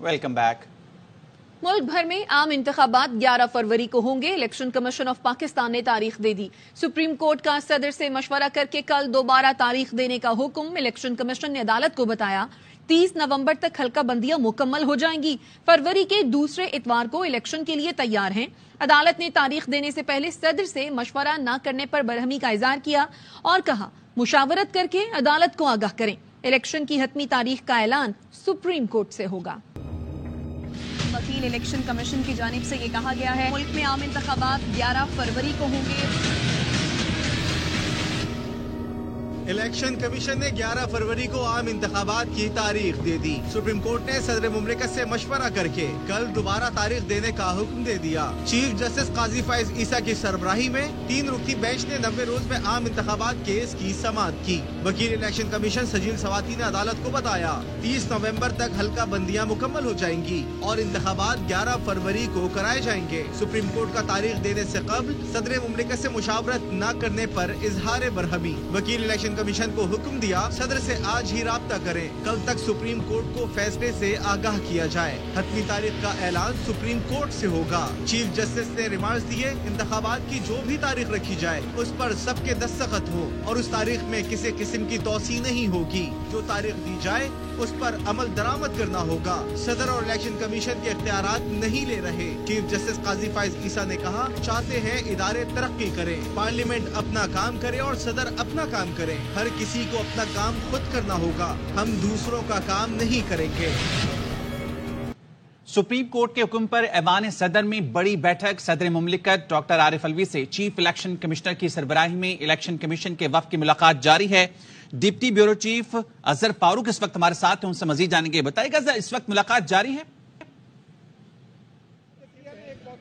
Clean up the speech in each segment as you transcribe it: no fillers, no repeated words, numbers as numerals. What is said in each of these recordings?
Welcome back. मुल्क भर में आम इंतखाबात 11 फरवरी को होंगे। इलेक्शन कमीशन ऑफ पाकिस्तान ने तारीख दे दी। सुप्रीम कोर्ट का सदर से मशवरा करके कल दोबारा तारीख देने का हुक्म। इलेक्शन कमीशन ने अदालत को बताया 30 नवंबर तक हल्का बंदियां मुकम्मल हो जाएंगी। फरवरी के दूसरे इतवार को इलेक्शन के लिए तैयार हैं। अदालत ने तारीख देने से पहले सदर से मशवरा न करने पर बरहमी का इजहार किया और कहा मुशावरत करके अदालत को आगाह करें। इलेक्शन की हतमी तारीख का ऐलान सुप्रीम कोर्ट से होगा। वकील इलेक्शन कमीशन की जानिब से ये कहा गया है मुल्क में आम इंतखाबात 11 फरवरी को होंगे। इलेक्शन कमीशन ने 11 फरवरी को आम इंतखाबात की तारीख दे दी। सुप्रीम कोर्ट ने सदर मुमलिकत से मशवरा करके कल दोबारा तारीख देने का हुक्म दे दिया। चीफ जस्टिस काजी फैज ईसा की सरबराही में 3 रुकनी बेंच ने 90 रोज में आम इंतखाबात केस की समाअत की। वकील इलेक्शन कमीशन सजील सवाती ने अदालत को बताया 30 नवंबर तक हल्का बंदियां मुकम्मल हो जाएंगी और इंतखाबात 11 फरवरी को कराए जाएंगे। सुप्रीम कोर्ट का तारीख देने से कबल सदर मुमलिकत से मुशावरत न करने पर इजहार बरहमी। वकील इलेक्शन कमीशन को हुक्म दिया सदर से आज ही राब्ता करें। कल तक सुप्रीम कोर्ट को फैसले से आगाह किया जाए। हतमी तारीख का ऐलान सुप्रीम कोर्ट से होगा। चीफ जस्टिस ने रिमार्क्स दिए इंतखाबात की जो भी तारीख रखी जाए उस पर सबके दस्तखत हो और उस तारीख में किसी किस्म की तौसी नहीं होगी। जो तारीख दी जाए उस पर अमल दरामद करना होगा। सदर और इलेक्शन कमीशन के इख्तियारात नहीं ले रहे। चीफ जस्टिस काजी फैज ईसा ने कहा चाहते हैं इदारे तरक्की करें, पार्लियामेंट अपना काम करे और सदर अपना काम करे। हर किसी को अपना काम खुद करना होगा, हम दूसरों का काम नहीं करेंगे। सुप्रीम कोर्ट के हुक्म पर ऐवान सदर में बड़ी बैठक। सदर मुमलिकत डॉक्टर आरिफ अलवी से चीफ इलेक्शन कमिश्नर की सरबराही में इलेक्शन कमीशन के वफ्द की मुलाकात जारी है। Deputy bureau chief Azhar Farooq इस वक्त हमारे साथ हैं, उनसे मजीद जानेंगे। बताइएगा इस वक्त मुलाकात जारी है?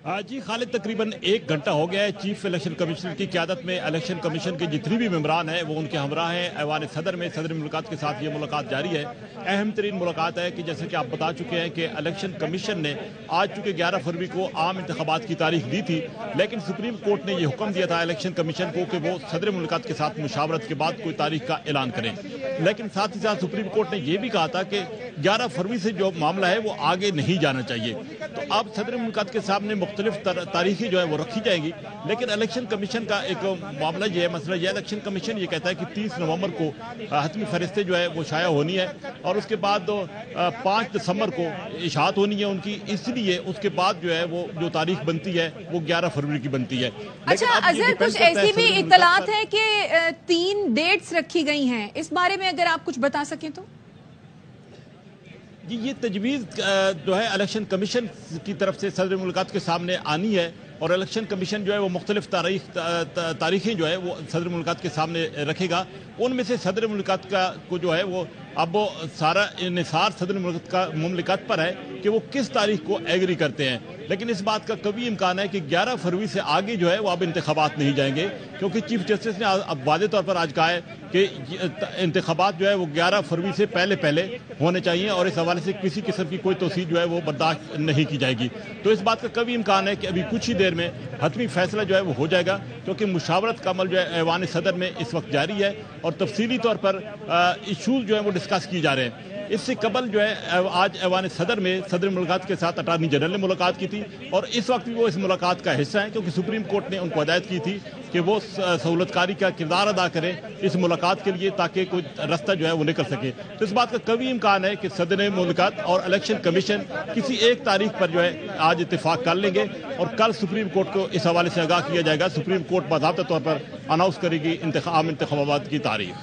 जी खालिद, तकरीबन 1 घंटा हो गया है। चीफ इलेक्शन कमिश्नर की क़यादत में इलेक्शन कमीशन के जितने भी मेंबरान हैं वो उनके हमरा हैं। ऐवान सदर में सदर मुलाकात के साथ ये मुलाकात जारी है। अहम तरीन मुलाकात है कि जैसे कि आप बता चुके हैं कि इलेक्शन कमीशन ने आज चूँकि 11 फरवरी को आम इंतखाबात की तारीख दी थी, लेकिन सुप्रीम कोर्ट ने यह हुक्म दिया था इलेक्शन कमीशन को कि वो सदर मुलाकात के साथ मुशावरत के बाद कोई तारीख का ऐलान करें। लेकिन साथ ही साथ सुप्रीम कोर्ट ने यह भी कहा था कि 11 फरवरी से जो मामला है वो आगे नहीं जाना चाहिए। तो अब सदर मुलाकात के सामने मुख्तलिफ तारीखें जो है वो रखी जाएंगी, लेकिन इलेक्शन कमीशन का एक मामला ये है, मसला ये इलेक्शन कमीशन ये कहता है कि 30 नवंबर को हतमी फरिश्ते जो है वो शाया होनी है और उसके बाद 5 दिसंबर को इशाअत होनी है उनकी, इसलिए उसके बाद जो है वो जो तारीख बनती है वो 11 फरवरी की बनती है। अच्छा अजहर, कुछ ऐसी भी इत्तलात है कि 3 डेट्स रखी गई हैं, इस बारे में अगर आप कुछ बता सकें तो? ये तजवीज़ जो है इलेक्शन कमीशन की तरफ से सदर मुलाकात के सामने आनी है और इलेक्शन कमीशन जो है वो मुख्तलिफ तारीखें जो है वो सदर मुलाकात के सामने रखेगा। उनमें से सदर मुलाकात का को जो है वो अब वो सारा निसार सदर मुमलिकत पर है कि वो किस तारीख को एग्री करते हैं। लेकिन इस बात का कभी इम्कान है कि 11 फरवरी से आगे जो है वो अब इंतखाबात नहीं जाएंगे, क्योंकि चीफ जस्टिस ने अब वादे तौर पर आज कहा है कि इंतखाबात जो है वो 11 फरवरी से पहले होने चाहिए और इस हवाले से किसी किस्म की कोई तोसीद जो है वो बर्दाश्त नहीं की जाएगी। तो इस बात का कभी इम्कान है कि अभी कुछ ही देर में हतमी फैसला जो है वो हो जाएगा, क्योंकि मुशावरत का अमल जो है ऐवान सदर में इस वक्त जारी है और तफसीली तौर पर इशूज़ जो है वो डिस्कस किए जा रहे हैं। इससे कबल जो है आज ऐवान सदर में सदर मुलाकात के साथ अटार्नी जनरल ने मुलाकात की थी और इस वक्त भी वो इस मुलाकात का हिस्सा है, क्योंकि सुप्रीम कोर्ट ने उनको हदायत की थी कि वो सहूलतकारी का किरदार अदा करें इस मुलाकात के लिए ताकि कोई रास्ता जो है वो निकल सके। तो इस बात का कभी इम्कान है कि सदर मुलाकात और इलेक्शन कमीशन किसी एक तारीख पर जो है आज इत्तेफाक कर लेंगे और कल सुप्रीम कोर्ट को इस हवाले से आगाह किया जाएगा। सुप्रीम कोर्ट बाज़ाब्ता तौर पर अनाउंस करेगी आम इंतखाबात की तारीख।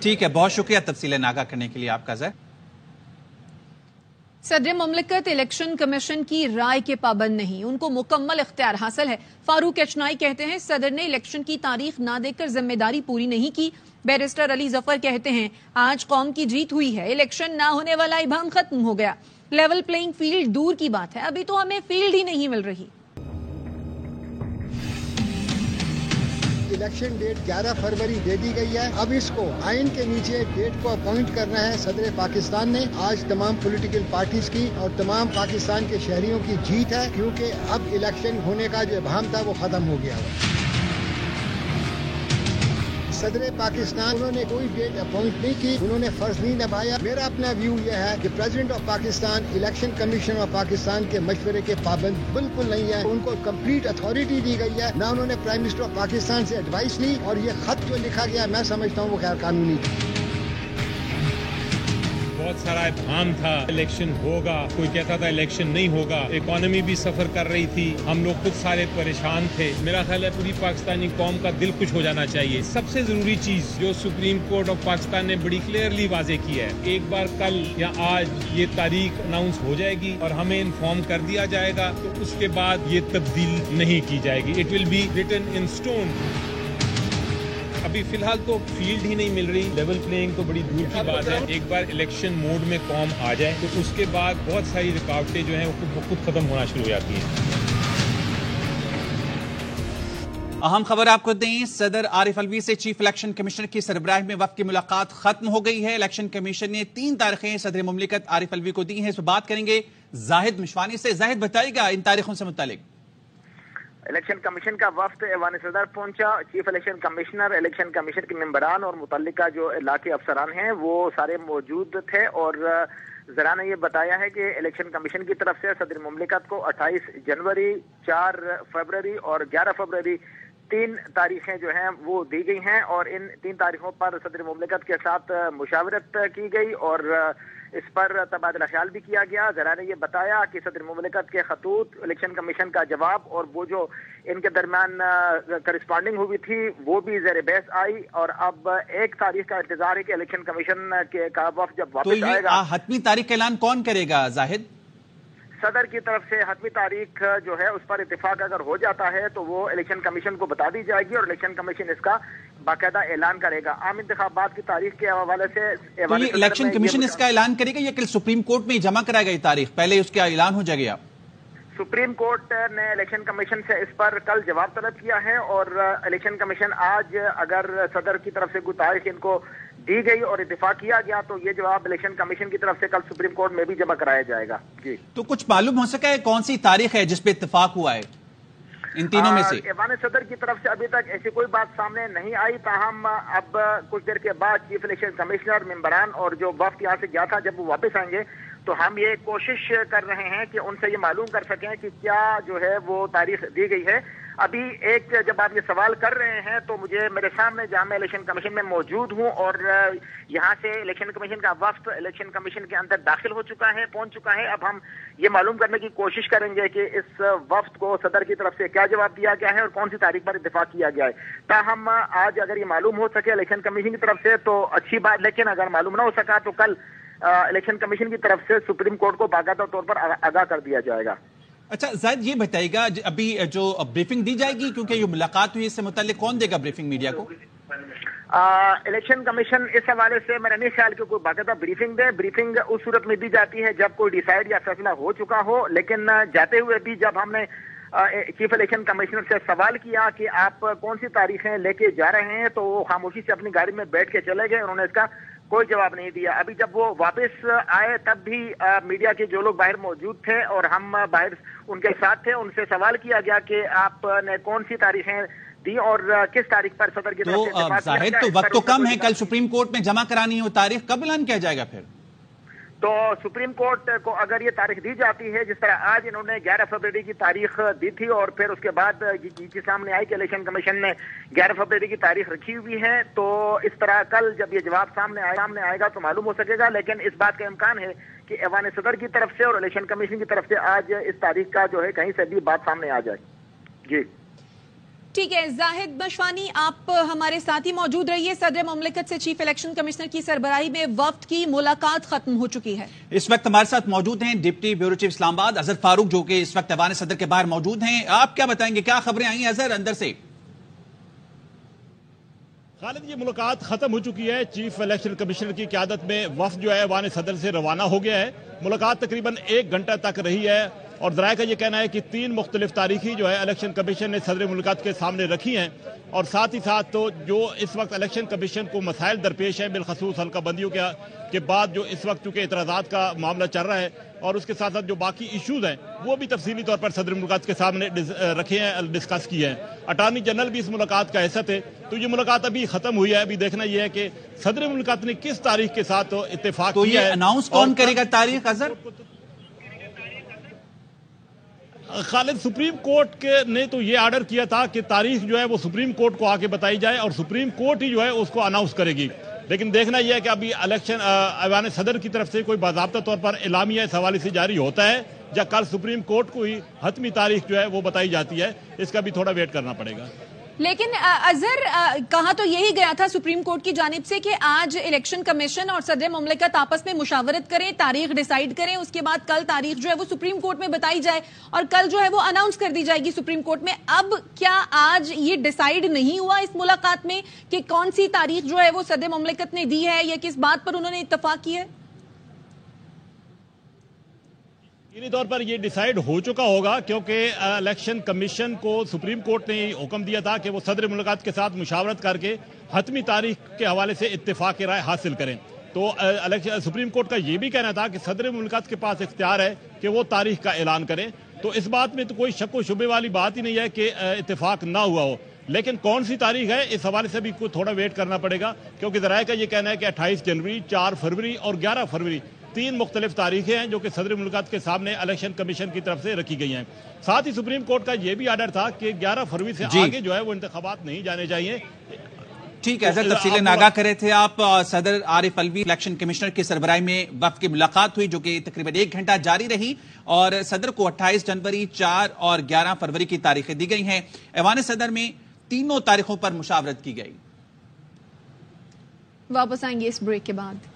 ठीक है, बहुत शुक्रिया तफसीलें आगाह करने के लिए आपका। सदर मुमलिकत इलेक्शन कमीशन की राय के पाबंद नहीं, उनको मुकम्मल इख्तियार हासिल है। फारूक एचनाई कहते हैं सदर ने इलेक्शन की तारीख ना देकर जिम्मेदारी पूरी नहीं की। बैरिस्टर अली जफर कहते हैं आज कौम की जीत हुई है, इलेक्शन ना होने वाला इबाम खत्म हो गया। लेवल प्लेइंग फील्ड दूर की बात है, अभी तो हमें फील्ड ही नहीं मिल रही। इलेक्शन डेट 11 फरवरी दे दी गई है। अब इसको आइन के नीचे डेट को अपॉइंट करना है सदर पाकिस्तान ने। आज तमाम पॉलिटिकल पार्टीज की और तमाम पाकिस्तान के शहरियों की जीत है, क्योंकि अब इलेक्शन होने का जो इबाम था वो खत्म हो गया है। सदर पाकिस्तान उन्होंने कोई डेट अपॉइंट नहीं की, उन्होंने फर्ज नहीं निभाया। मेरा अपना व्यू यह है कि president of Pakistan election commission of Pakistan के मशवरे के पाबंद बिल्कुल नहीं है। उनको कंप्लीट अथॉरिटी दी गई है, ना उन्होंने प्राइम मिनिस्टर ऑफ पाकिस्तान से एडवाइस ली, और ये खत जो लिखा गया मैं समझता हूँ वो गैर कानूनी था। बहुत सारा भ्रम था, इलेक्शन होगा, कोई कहता था इलेक्शन नहीं होगा, इकोनॉमी भी सफर कर रही थी, हम लोग खुद सारे परेशान थे। मेरा ख्याल है पूरी पाकिस्तानी कौम का दिल खुश हो जाना चाहिए। सबसे जरूरी चीज जो सुप्रीम कोर्ट ऑफ पाकिस्तान ने बड़ी क्लियरली वाजे की है, एक बार कल या आज ये तारीख अनाउंस हो जाएगी और हमें इन्फॉर्म कर दिया जाएगा, तो उसके बाद ये तब्दील नहीं की जाएगी। It will be written in stone. अभी फिलहाल तो फील्ड ही नहीं मिल रही, लेवल प्लेइंग तो बड़ी दूर की बात है। एक बार इलेक्शन मोड में कौम आ जाए तो उसके बाद बहुत सारी रुकावटें जो हैं वो खुद खत्म होना शुरू हो जाती हैं। अहम खबर आपको दें, सदर आरिफ अलवी से चीफ इलेक्शन कमिश्नर की सरबराही में वक्त की मुलाकात खत्म हो गई है। इलेक्शन कमीशन ने 3 तारीखें सदर मुमलिकत आरिफ अलवी को दी हैं। इस पर बात करेंगे जाहिद मिशवानी से। जाहिद, बताइएगा इन तारीखों से मुतालिक। इलेक्शन कमीशन का वफ्द ऐवान सदर पहुंचा। Chief election commissioner, election commission के मेंबरान और मुतल्लिका जो इलाके अफसरान हैं वो सारे मौजूद थे, और जरा ने ये बताया है कि इलेक्शन कमीशन की तरफ से सदर मुमलिकत को 28 जनवरी, 4 फरवरी और 11 फरवरी 3 तारीखें जो हैं वो दी गई हैं, और इन 3 तारीखों पर सदर मुमलिकत के साथ मुशावरत की गई और इस पर तबादला ख्याल भी किया गया। जरा ने ये बताया कि सदर मुमलिकत के खतूत, इलेक्शन कमीशन का जवाब और वो जो इनके दरमियान करस्पॉन्डिंग हुई थी वो भी ज़ेर बहस आई, और अब 1 तारीख का इंतजार है कि इलेक्शन कमीशन के का वफ्द जब वापस आएगा। हतमी तारीख का ऐलान कौन करेगा जाहिद? सदर की तरफ से हतमी तारीख जो है उस पर इत्तेफाक अगर हो जाता है तो वो इलेक्शन कमीशन को बता दी जाएगी और इलेक्शन कमीशन इसका बाकायदा ऐलान करेगा। आम इंतखाबात की तारीख के हवाले से तो ये इलेक्शन कमीशन इसका ऐलान करेगा या कल सुप्रीम कोर्ट में जमा कराएगा ये तारीख? पहले उसका ऐलान हो जाएगा। सुप्रीम कोर्ट ने इलेक्शन कमीशन से इस पर कल जवाब तलब किया है, और इलेक्शन कमीशन आज अगर सदर की तरफ से कोई तारीख इनको दी गई और इत्तेफाक किया गया तो ये जवाब इलेक्शन कमीशन की तरफ से कल सुप्रीम कोर्ट में भी जमा कराया जाएगा। जी, तो कुछ मालूम हो सका है कौन सी तारीख है जिस पे इत्तेफाक हुआ है इन तीनों में से? ऐवान सदर की तरफ से अभी तक ऐसी कोई बात सामने नहीं आई, ताहम अब कुछ देर के बाद चीफ इलेक्शन कमिश्नर, मेंबरान और जो वफ्द यहाँ से गया था जब वो वापस आएंगे तो हम ये कोशिश कर रहे हैं कि उनसे ये मालूम कर सकें कि क्या जो है वो तारीख दी गई है। अभी एक जब आप ये सवाल कर रहे हैं तो मुझे मेरे सामने जहाँ मैं इलेक्शन कमीशन में मौजूद हूँ और यहाँ से इलेक्शन कमीशन का वफ्द इलेक्शन कमीशन के अंदर दाखिल हो चुका है, पहुंच चुका है। अब हम ये मालूम करने की कोशिश करेंगे कि इस वफ्द को सदर की तरफ से क्या जवाब दिया गया है और कौन सी तारीख पर इत्तेफाक किया गया है। ताहम आज अगर ये मालूम हो सके इलेक्शन कमीशन की तरफ से तो अच्छी बात, लेकिन अगर मालूम ना हो सका तो कल इलेक्शन कमीशन की तरफ से सुप्रीम कोर्ट को बाकायदा तौर पर आगाह कर दिया जाएगा। अच्छा जाहिद, ये बताइएगा अभी जो ब्रीफिंग दी जाएगी, क्योंकि ये मुलाकात हुई इससे मुताल्लिक कौन देगा ब्रीफिंग मीडिया को? इलेक्शन कमीशन इस हवाले से मेरा नहीं ख्याल कि कोई बाकायदा ब्रीफिंग दे। ब्रीफिंग उस सूरत में दी जाती है जब कोई डिसाइड या फैसला हो चुका हो, लेकिन जाते हुए भी जब हमने चीफ इलेक्शन कमिश्नर से सवाल किया कि आप कौन सी तारीखें लेके जा रहे हैं तो वो खामोशी से अपनी गाड़ी में बैठ के चले गए, उन्होंने इसका कोई जवाब नहीं दिया। अभी जब वो वापस आए तब भी मीडिया के जो लोग बाहर मौजूद थे और हम बाहर उनके साथ थे, उनसे सवाल किया गया कि आपने कौन सी तारीखें दी और किस तारीख पर सदर की तरफ से जाहिद तो वक्त तो कम है, कल सुप्रीम कोर्ट में जमा करानी है वो तारीख, कब ऐलान किया जाएगा फिर? तो सुप्रीम कोर्ट को अगर ये तारीख दी जाती है जिस तरह आज इन्होंने 11 फरवरी की तारीख दी थी और फिर उसके बाद ये सामने आई कि इलेक्शन कमीशन ने 11 फरवरी की तारीख रखी हुई है, तो इस तरह कल जब ये जवाब सामने आएगा तो मालूम हो सकेगा। लेकिन इस बात का इम्कान है कि ऐवान सदर की तरफ से और इलेक्शन कमीशन की तरफ से आज इस तारीख का जो है कहीं से भी बात सामने आ जाए। जी ठीक है जाहिद मशवानी, आप हमारे साथ ही मौजूद रहिए। सदर मुमलिकत से चीफ इलेक्शन कमिश्नर की सरबराही में वफ्द की मुलाकात खत्म हो चुकी है। इस वक्त हमारे साथ मौजूद हैं deputy bureau chief Islamabad Azhar Farooq, जो कि इस वक्त ऐवान सदर के बाहर मौजूद हैं। आप क्या बताएंगे, क्या खबरें आई अजहर अंदर से? खालिद, ये मुलाकात खत्म हो चुकी है। चीफ इलेक्शन कमिश्नर की क़यादत में वफ्द जो है ऐवान सदर से रवाना हो गया है। मुलाकात तकरीबन 1 घंटा तक रही है और ज़राए का ये कहना है कि 3 मुख्तलिफ तारीखी जो है इलेक्शन कमीशन ने सदर मुल्कात के सामने रखी हैं, और साथ ही साथ तो जो इस वक्त इलेक्शन कमीशन को मसाइल दरपेश है बिलखसूस हल्का बंदियों के बाद जो इस वक्त चूँकि इतराज़ात का मामला चल रहा है اور اس کے ساتھ ساتھ جو باقی ایشوز ہیں وہ بھی تفصیلی طور پر صدر مملکت کے سامنے رکھے ہیں، ڈسکس کیے ہیں۔ اٹارنی جنرل بھی اس ملاقات کا حصہ تھے، تو یہ ملاقات ابھی ختم ہوئی ہے۔ ابھی دیکھنا یہ ہے کہ صدر مملکت نے کس تاریخ کے ساتھ اتفاق تو کیا ہے، یہ اناؤنس کون کرے گا تاریخ اظہر؟ خالد، سپریم کورٹ نے تو یہ آرڈر کیا تھا کہ تاریخ جو ہے وہ سپریم کورٹ کو آ کے بتائی جائے اور سپریم کورٹ ہی جو ہے اس کو اناؤنس کرے گی۔ لیکن دیکھنا یہ ہے کہ ابھی الیکشن ایوان صدر کی طرف سے کوئی باضابطہ طور پر اعلامیہ اس حوالے سے جاری ہوتا ہے یا کل سپریم کورٹ کو ہی حتمی تاریخ جو ہے وہ بتائی جاتی ہے، اس کا بھی تھوڑا ویٹ کرنا پڑے گا۔ لیکن اظہر کہا تو یہی گیا تھا سپریم کورٹ کی جانب سے کہ آج الیکشن کمیشن اور صدر مملکت آپس میں مشاورت کریں، تاریخ ڈیسائیڈ کریں، اس کے بعد کل تاریخ جو ہے وہ سپریم کورٹ میں بتائی جائے اور کل جو ہے وہ اناؤنس کر دی جائے گی سپریم کورٹ میں۔ اب کیا آج یہ ڈیسائیڈ نہیں ہوا اس ملاقات میں کہ کون سی تاریخ جو ہے وہ صدر مملکت نے دی ہے یا کس بات پر انہوں نے اتفاق کی ہے؟ یقینی طور پر یہ ڈیسائیڈ ہو چکا ہوگا، کیونکہ الیکشن کمیشن کو سپریم کورٹ نے حکم دیا تھا کہ وہ صدر مملکت کے ساتھ مشاورت کر کے حتمی تاریخ کے حوالے سے اتفاق رائے حاصل کریں۔ تو سپریم کورٹ کا یہ بھی کہنا تھا کہ صدر مملکت کے پاس اختیار ہے کہ وہ تاریخ کا اعلان کریں۔ تو اس بات میں تو کوئی شک و شبے والی بات ہی نہیں ہے کہ اتفاق نہ ہوا ہو، لیکن کون سی تاریخ ہے اس حوالے سے بھی تھوڑا ویٹ کرنا پڑے گا، کیونکہ ذرائع کا یہ کہنا ہے کہ 28 جنوری، 4 فروری اور 11 فروری 3 مختلف تاریخیں ہیں جو کہ صدر مملکت کے سامنے الیکشن کمیشن کی طرف سے رکھی گئی ہیں۔ ساتھ ہی سپریم کورٹ کا یہ بھی آرڈر تھا کہ 11 فروری سے آگے جو ہے وہ انتخابات نہیں جانے چاہیے۔ ٹھیک ہے، تفصیلیں آگاہ کرے تھے آپ۔ صدر عارف الوی الیکشن کمشنر کی سربراہی میں وفد کی ملاقات ہوئی جو کہ تقریباً 1 گھنٹہ جاری رہی اور صدر کو 28 جنوری، 4 اور 11 فروری کی تاریخیں دی گئی ہیں۔ ایوان صدر میں تینوں تاریخوں پر مشاورت کی گئی۔ واپس آئیں گے اس بریک کے بعد۔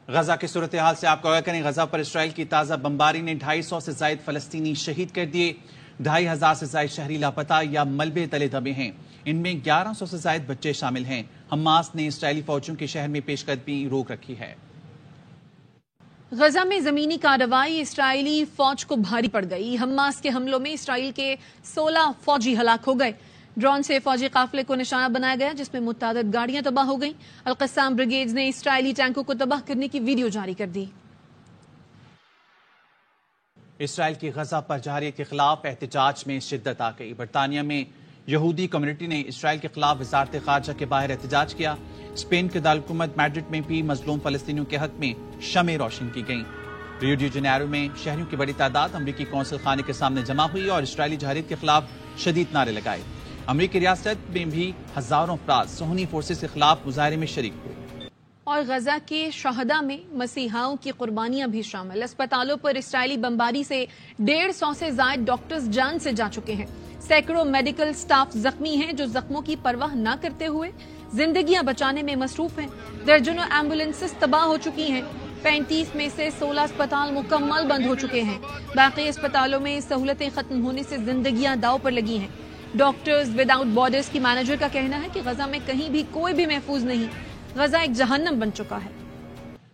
غزہ کی صورتحال سے آپ کو آگاہ کریں۔ غزہ پر اسرائیل کی تازہ بمباری نے 250 سے زائد فلسطینی شہید کر دیے، 2500 سے زائد شہری لاپتہ یا ملبے تلے دبے ہیں، ان میں 1100 سے زائد بچے شامل ہیں۔ حماس نے اسرائیلی فوجیوں کی شہر میں پیش قدمی روک رکھی ہے۔ غزہ میں زمینی کارروائی اسرائیلی فوج کو بھاری پڑ گئی۔ حماس کے حملوں میں اسرائیل کے 16 فوجی ہلاک ہو گئے۔ ڈرون سے فوجی قافلے کو نشانہ بنایا گیا جس میں متعدد گاڑیاں تباہ ہو گئیں۔ القسام بریگیڈز نے اسرائیلی ٹینکوں کو تباہ کرنے کی ویڈیو جاری کر دی۔ اسرائیل کی غزہ پر جارحیت کے خلاف احتجاج میں شدت آ گئی۔ برطانیہ میں یہودی کمیونٹی نے اسرائیل کے خلاف وزارت خارجہ کے باہر احتجاج کیا۔ اسپین کے دارالحکومت میڈرڈ میں بھی مظلوم فلسطینیوں کے حق میں شمعیں روشن کی گئیں۔ ریو ڈی جنیرو میں شہریوں کی بڑی تعداد امریکی قونصل خانے کے سامنے جمع ہوئی اور اسرائیلی جارحیت کے خلاف شدید نعرے لگائے۔ امریکی ریاست میں بھی ہزاروں افراد صہیونی فورسز کے خلاف مظاہرے میں شریک ہوئے۔ اور غزہ کے شہداء میں مسیحاؤں کی قربانیاں بھی شامل۔ اسپتالوں پر اسرائیلی بمباری سے 150 سے زائد ڈاکٹرز جان سے جا چکے ہیں۔ سینکڑوں میڈیکل سٹاف زخمی ہیں جو زخموں کی پرواہ نہ کرتے ہوئے زندگیاں بچانے میں مصروف ہیں۔ درجنوں ایمبولینسز تباہ ہو چکی ہیں۔ 35 میں سے 16 اسپتال مکمل بند ہو چکے ہیں۔ باقی اسپتالوں میں سہولتیں ختم ہونے سے زندگیاں داؤ پر لگی ہیں۔ ڈاکٹرز ود آؤٹ بارڈرز کی مینیجر کا کہنا ہے کہ غزہ میں کہیں بھی کوئی بھی محفوظ نہیں۔ غزہ ایک جہنم بن چکا ہے۔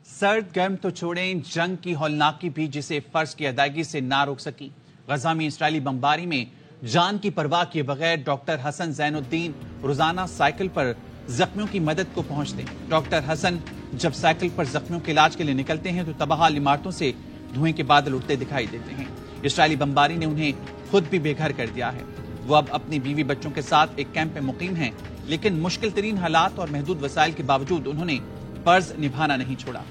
سرد گرم تو چھوڑیں، جنگ کی ہولناکی بھی جسے فرض کی ادائیگی سے نہ روک سکی۔ غزہ میں اسرائیلی بمباری میں جان کی پرواہ کیے بغیر ڈاکٹر حسن زین الدین روزانہ سائیکل پر زخمیوں کی مدد کو پہنچتے ہیں۔ ڈاکٹر حسن جب سائیکل پر زخمیوں کے علاج کے لیے نکلتے ہیں تو تباہ عمارتوں سے دھوئیں کے بادل اٹھتے دکھائی دیتے ہیں۔ اسرائیلی بمباری نے انہیں خود بھی بے گھر کر دیا ہے۔ وہ اب اپنی بیوی بچوں کے ساتھ ایک کیمپ میں مقیم ہیں، لیکن مشکل ترین حالات اور محدود وسائل کے باوجود انہوں نے فرض نبھانا نہیں چھوڑا۔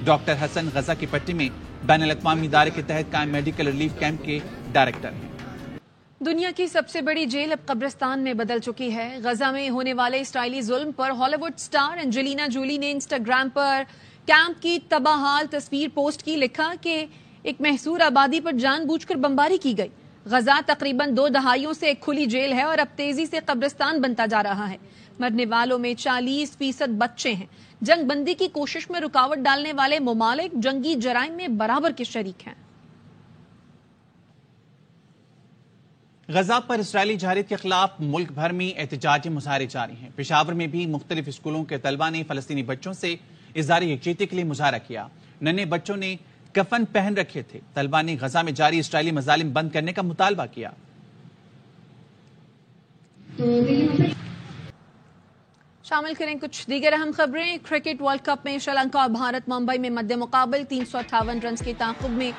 ڈاکٹر حسن غزہ کی پٹی میں بین الاقوامی ادارے کے تحت قائم میڈیکل ریلیف کیمپ کے ڈائریکٹر ہیں۔ دنیا کی سب سے بڑی جیل اب قبرستان میں بدل چکی ہے۔ غزہ میں ہونے والے اسرائیلی ظلم پر ہالی ووڈ سٹار اینجلینا جولی نے انسٹاگرام پر کیمپ کی تباہال تصویر پوسٹ کی۔ لکھا کہ ایک محصور آبادی پر جان بوجھ کر بمباری کی گئی۔ غزہ تقریباً 2 دہائیوں سے ایک کھلی جیل ہے اور اب تیزی سے قبرستان بنتا جا رہا ہے۔ مرنے والوں میں 40% بچے ہیں۔ جنگ بندی کی کوشش میں رکاوٹ ڈالنے والے ممالک جنگی جرائم میں برابر کے شریک ہیں۔ غزہ پر اسرائیلی جارحیت کے خلاف ملک بھر میں احتجاجی مظاہرے جاری ہیں۔ پشاور میں بھی مختلف اسکولوں کے طلبہ نے فلسطینی بچوں سے اظہار یکجہتی کے لیے مظاہرہ کیا۔ ننھے بچوں نے کفن پہن رکھے تھے۔ طلبہ نے غزہ میں جاری اسرائیلی مظالم بند کرنے کا مطالبہ کیا۔ شامل کریں کچھ دیگر اہم خبریں۔ کرکٹ ورلڈ کپ میں شری لنکا اور بھارت ممبئی میں مد مقابل 358 رنز کے تعاقب میں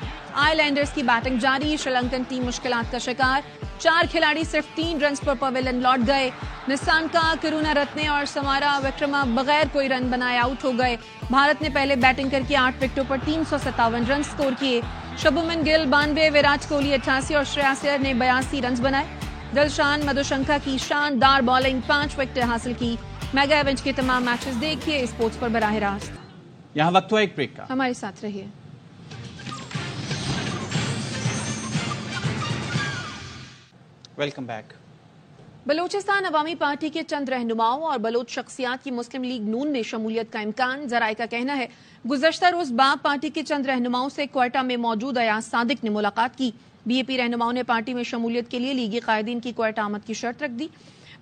آئی لینڈرز کی بیٹنگ جاری۔ شری لنکن ٹیم مشکلات کا شکار، 4 کھلاڑی صرف 3 رنز پر پویلین لوٹ گئے۔ نسانکا، کرونا رتنے اور سمارا وکرما بغیر کوئی رن بنائے آؤٹ ہو گئے۔ بھارت نے پہلے بیٹنگ کر کے 8 وکٹوں پر 357 رن سکور کیے۔ شبھمن گل 92، وراٹ کوہلی 88 اور شرییس ایئر نے 82 رنز بنائے۔ دلشان مدوشنکا کی شاندار بالنگ 5 وکٹیں حاصل کی۔ میگا ایونٹ کے تمام میچز دیکھیے اسپورٹس پر براہ راست۔ یہاں وقت ہوا ایک بریک کا، ہمارے ساتھ رہیے۔ Welcome back. بلوچستان عوامی پارٹی کے چند رہنماؤں اور بلوچ شخصیات کی مسلم لیگ نون میں شمولیت کا امکان۔ ذرائع کا کہنا ہے گزشتہ روز باب پارٹی کے چند رہنماؤں سے کوئٹہ میں موجود ایاز صادق نے ملاقات کی۔ بی اے پی رہنماؤں نے پارٹی میں شمولیت کے لیے لیگی قائدین کی کوئٹہ آمد کی شرط رکھ دی۔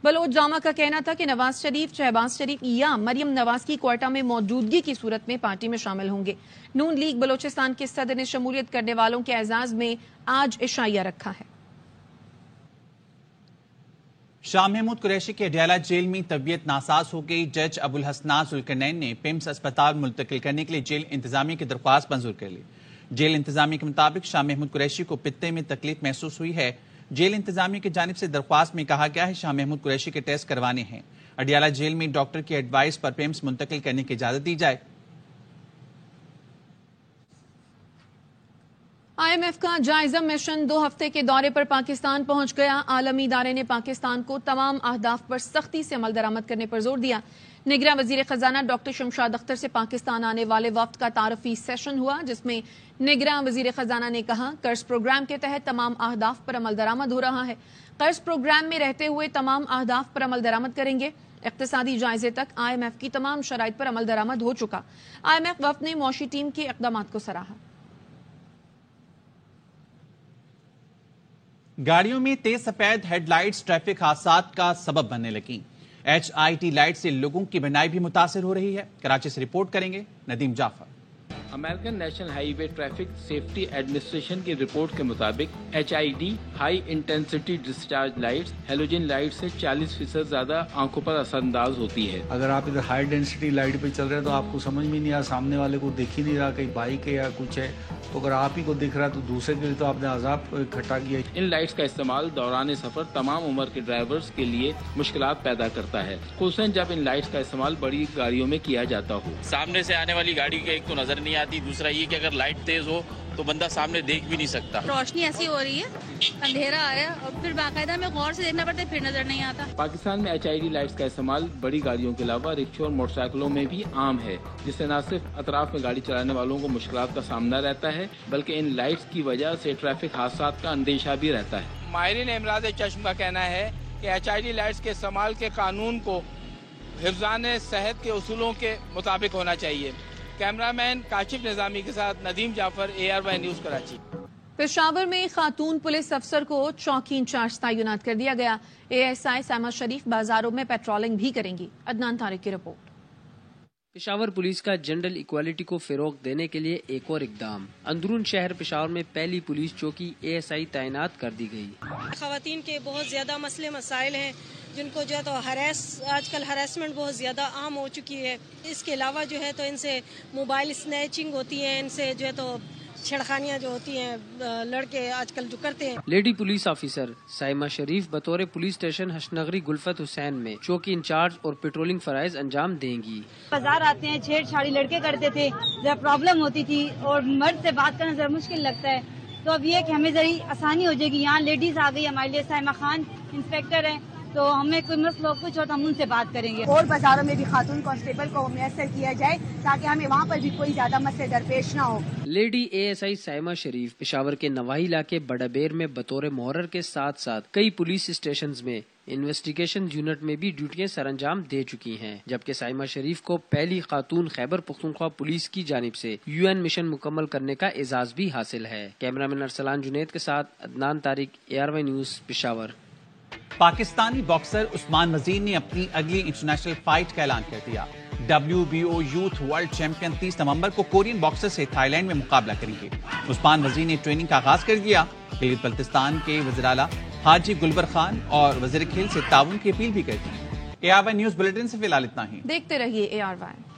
بلوچ جامع کا کہنا تھا کہ نواز شریف، شہباز شریف یا مریم نواز کی کوئٹہ میں موجودگی کی صورت میں پارٹی میں شامل ہوں گے۔ نون لیگ بلوچستان کے صدر نے شمولیت کرنے والوں کے اعزاز میں آج عشائیہ رکھا ہے۔ شاہ محمود قریشی کے اڈیالہ جیل میں طبیعت ناساز ہو گئی۔ جج ابوالحسنات ذوالقرنین نے پیمز اسپتال منتقل کرنے کے لیے جیل انتظامیہ کی درخواست منظور کر لی۔ جیل انتظامیہ کے مطابق شاہ محمود قریشی کو پتے میں تکلیف محسوس ہوئی ہے۔ جیل انتظامیہ کی جانب سے درخواست میں کہا گیا ہے شاہ محمود قریشی کے ٹیسٹ کروانے ہیں۔ اڈیالہ جیل میں ڈاکٹر کی ایڈوائس پر پیمز منتقل کرنے کی اجازت دی جائے۔ آئی ایم ایف کا جائزہ مشن 2 ہفتے کے دورے پر پاکستان پہنچ گیا۔ عالمی ادارے نے پاکستان کو تمام اہداف پر سختی سے عمل درآمد کرنے پر زور دیا۔ نگراں وزیر خزانہ ڈاکٹر شمشاد اختر سے پاکستان آنے والے وفد کا تعارفی سیشن ہوا، جس میں نگراں وزیر خزانہ نے کہا قرض پروگرام کے تحت تمام اہداف پر عمل درآمد ہو رہا ہے۔ قرض پروگرام میں رہتے ہوئے تمام اہداف پر عمل درآمد کریں گے۔ اقتصادی جائزے تک آئی ایم ایف کی تمام شرائط پر عمل درآمد ہو چکا۔ آئی ایم ایف وفد نے معاشی ٹیم کے اقدامات کو سراہا۔ گاڑیوں میں تیز سفید ہیڈ لائٹس ٹریفک حادثات کا سبب بننے لگیں۔ HIT لائٹ سے لوگوں کی بینائی بھی متاثر ہو رہی ہے۔ کراچی سے رپورٹ کریں گے Nadeem Jafar. American national highway traffic safety administration کی رپورٹ کے مطابق HID high intensity discharge lights halogen light سے 40% زیادہ آنکھوں پر اثر انداز ہوتی ہے۔ اگر آپ ادھر ہائی ڈینسٹی لائٹ پہ چل رہے ہیں تو آپ کو سمجھ میں نہیں آ، سامنے والے کو دیکھ ہی نہیں رہا کہیں بائک ہے یا کچھ ہے، تو اگر آپ ہی کو دکھ رہا ہے تو دوسرے کے لیے تو آپ نے عذاب اکٹھا کیا۔ ان لائٹس کا استعمال دوران سفر تمام عمر کے ڈرائیورز کے لیے مشکلات پیدا کرتا ہے، خصوصاً جب ان لائٹس کا استعمال بڑی گاڑیوں میں کیا جاتا ہو۔ سامنے سے آنے والی گاڑی کے ایک تو نظر نہیں آتی، دوسرا یہ کہ اگر لائٹ تیز ہو تو بندہ سامنے دیکھ بھی نہیں سکتا۔ روشنی ایسی ہو رہی ہے، اندھیرا آ رہا ہے اور پھر باقاعدہ میں غور سے دیکھنا پڑتا ہے، پھر نظر نہیں آتا۔ پاکستان میں HID لائٹس کا استعمال بڑی گاڑیوں کے علاوہ رکشوں اور موٹر سائیکلوں میں بھی عام ہے، جس سے نہ صرف اطراف میں گاڑی چلانے والوں کو مشکلات کا سامنا رہتا ہے بلکہ ان لائٹس کی وجہ سے ٹریفک حادثات کا اندیشہ بھی رہتا ہے۔ ماہرین امراض چشم کا کہنا ہے کہ HID لائٹس کے استعمال کے قانون کو حفظان صحت کے اصولوں کے مطابق ہونا چاہیے۔ کیمرہ مین کاشف نظامی کے ساتھ ندیم جعفر، ARY نیوز کراچی۔ پشاور میں خاتون پولیس افسر کو چوکی انچارج تعینات کر دیا گیا۔ ASI سائمہ شریف بازاروں میں پیٹرولنگ بھی کریں گی۔ عدنان طارق کی رپورٹ۔ پشاور پولیس کا جنرل ایکوالٹی کو فروغ دینے کے لیے ایک اور اقدام، اندرون شہر پشاور میں پہلی پولیس چوکی ASI تعینات کر دی گئی۔ خواتین کے بہت زیادہ مسئلے مسائل ہیں جن کو جو ہے تو آج کل ہراسمنٹ بہت زیادہ عام ہو چکی ہے۔ اس کے علاوہ جو ہے تو ان سے موبائل اسنیچنگ ہوتی ہے، ان سے جو ہے تو چھڑخانیاں جو ہوتی ہیں لڑکے آج کل جو کرتے ہیں۔ لیڈی پولیس آفیسر سائمہ شریف بطور پولیس اسٹیشن حشنگری گلفت حسین میں چوکی انچارج اور پیٹرولنگ فرائض انجام دیں گی۔ بازار آتے ہیں، چھیڑ چھاڑی لڑکے کرتے تھے، ذرا پرابلم ہوتی تھی اور مرد سے بات کرنا ذرا مشکل لگتا ہے، تو اب یہ کہ ہمیں ذرا آسانی ہو جائے گی۔ یہاں لیڈیز آ گئی ہمارے لیے، سائمہ خان انسپیکٹر ہیں، تو ہمیں کوئی مسئلہ کچھ ہو تو ہم ان سے بات کریں گے۔ اور بازاروں میں بھی خاتون کانسٹیبل کو میسر کیا جائے تاکہ ہمیں وہاں پر بھی کوئی زیادہ مسئلے درپیش نہ ہو۔ لیڈی ASI سائمہ شریف پشاور کے نواحی علاقے بڑابیر میں بطور محرر کے ساتھ ساتھ کئی پولیس اسٹیشنز میں انویسٹیگیشن یونٹ میں بھی ڈیوٹیاں سر انجام دے چکی ہیں، جبکہ سائمہ شریف کو پہلی خاتون خیبر پختونخوا پولیس کی جانب سے UN مشن مکمل کرنے کا اعزاز بھی حاصل ہے۔ کیمرہ مین ارسلان جنید کے ساتھ Adnan Tariq, ARY news Peshawar. Pakistani boxer Usman Wazir نے اپنی اگلی انٹرنیشنل فائٹ کا اعلان کر دیا۔ WBO یوتھ ورلڈ چیمپئن 30 نومبر کو کورین باکسر سے تھائی لینڈ میں مقابلہ کریں گے۔ عثمان وزیر نے ٹریننگ کا آغاز کر دیا۔ گلگت بلتستان کے وزیر اعلیٰ حاجی گلبر خان اور وزیر کھیل سے تعاون کی اپیل بھی کر دی۔ ARY न्यूज बुलेटिन से फिलहाल इतना ही। देखते रहिए ARY।